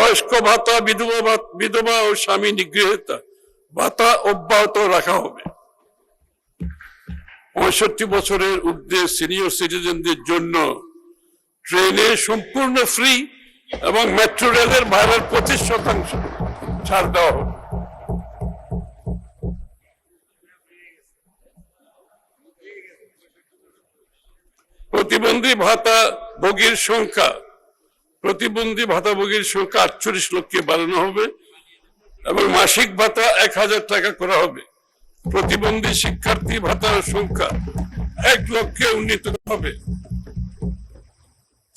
বয়স্ক ভাতা, বিধবা ও স্বামী নিগৃহীতা ভাতা অব্যাহত রাখা হবে। 65 বছরের ঊর্ধ্বে সিনিয়র সিটিজেনদের জন্য ট্রেনে সম্পূর্ণ ফ্রি এবং মেট্রো রেলের ভাড়ার 25% ছাড় দেওয়া হবে। প্রতিবন্ধী ভাতাভোগীর সংখ্যা 48 লক্ষে বাড়ানো হবে এবং মাসিক ভাতা 1000 টাকা করা হবে। প্রতিবন্ধী শিক্ষার্থী ভাতার সংখ্যা 1 লক্ষে উন্নীত হবে।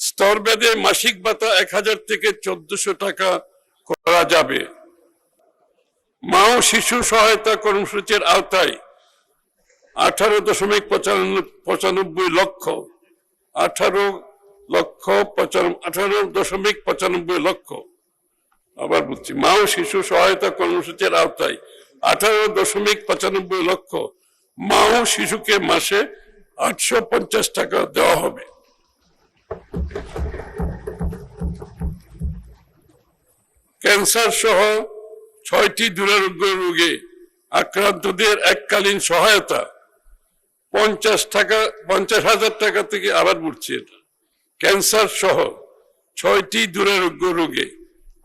স্তরভেদে মাসিক ভাতা 1000 থেকে 1400 টাকা করা যাবে। মা ও শিশু সহায়তা কর্মসূচির আওতায় 18.95 লক্ষ 18.95 লক্ষ, আবার বলছি, মা ও শিশু সহায়তা কর্মসূচির আওতায় 18.95 লক্ষ মা ও শিশুকে মাসে 850 টাকা দেওয়া হবে। ক্যান্সার সহ 6টি দুরারোগ্য রোগে আক্রান্তদের এককালীন সহায়তা 50,000 টাকা থেকে, আবার বলছি, এটা ক্যান্সার সহ 6টি দুরারোগ্য রোগে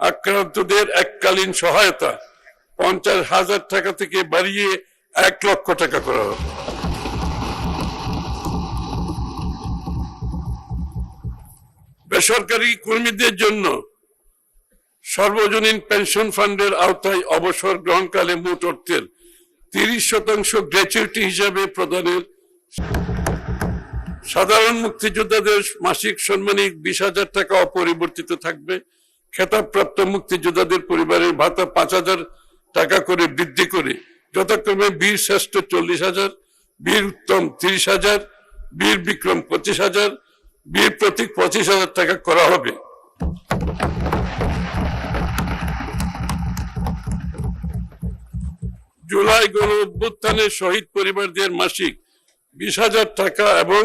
আক্রান্তদের এককালীন সহায়তা 50,000 টাকা থেকে বাড়িয়ে 1 লক্ষ টাকা করা হবে। বেসরকারি কর্মীদের জন্য সর্বজনীন পেনশন ফান্ডের আওতায় অবসর গ্রহণকালে মোট অর্থের 30% গ্র্যাচুইটি হিসাবে প্রদানের, সাধারণ মুক্তিযোদ্ধাদের মাসিক সম্মানী 20,000 টাকা অপরিবর্তিত থাকবে। খেতাবপ্রাপ্ত মুক্তিযোদ্ধাদের পরিবারের ভাতা 5,000 টাকা করে বৃদ্ধি করে যথাক্রমে বীর শ্রেষ্ঠ 40,000, বীর উত্তম 30,000, বীর বিক্রম 25,000, বীর প্রতীক 25,000 টাকা করা হবে। জুলাই গণ অভ্যুত্থানের শহীদ পরিবারদের মাসিক 20,000 টাকা এবং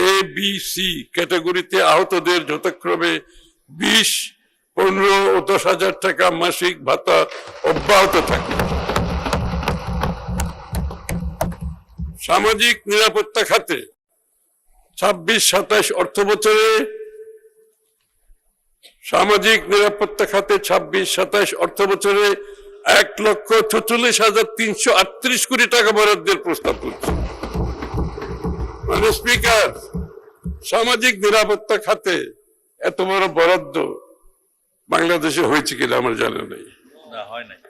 এ বি সি ক্যাটাগরিতে আহতদের যথাক্রমে 20, 15 ও 10,000 টাকা মাসিক ভাতা অব্যাহত থাকবে। সামাজিক নিরাপত্তা খাতে 26-27 অর্থ বছরে 1,44,338 কোটি টাকা বরাদ্দের প্রস্তাব করছে। মানে স্পিকার, সামাজিক নিরাপত্তা খাতে এত বড় বরাদ্দ বাংলাদেশে হয়েছে কিনা আমার জানা নেই। হয় নাই।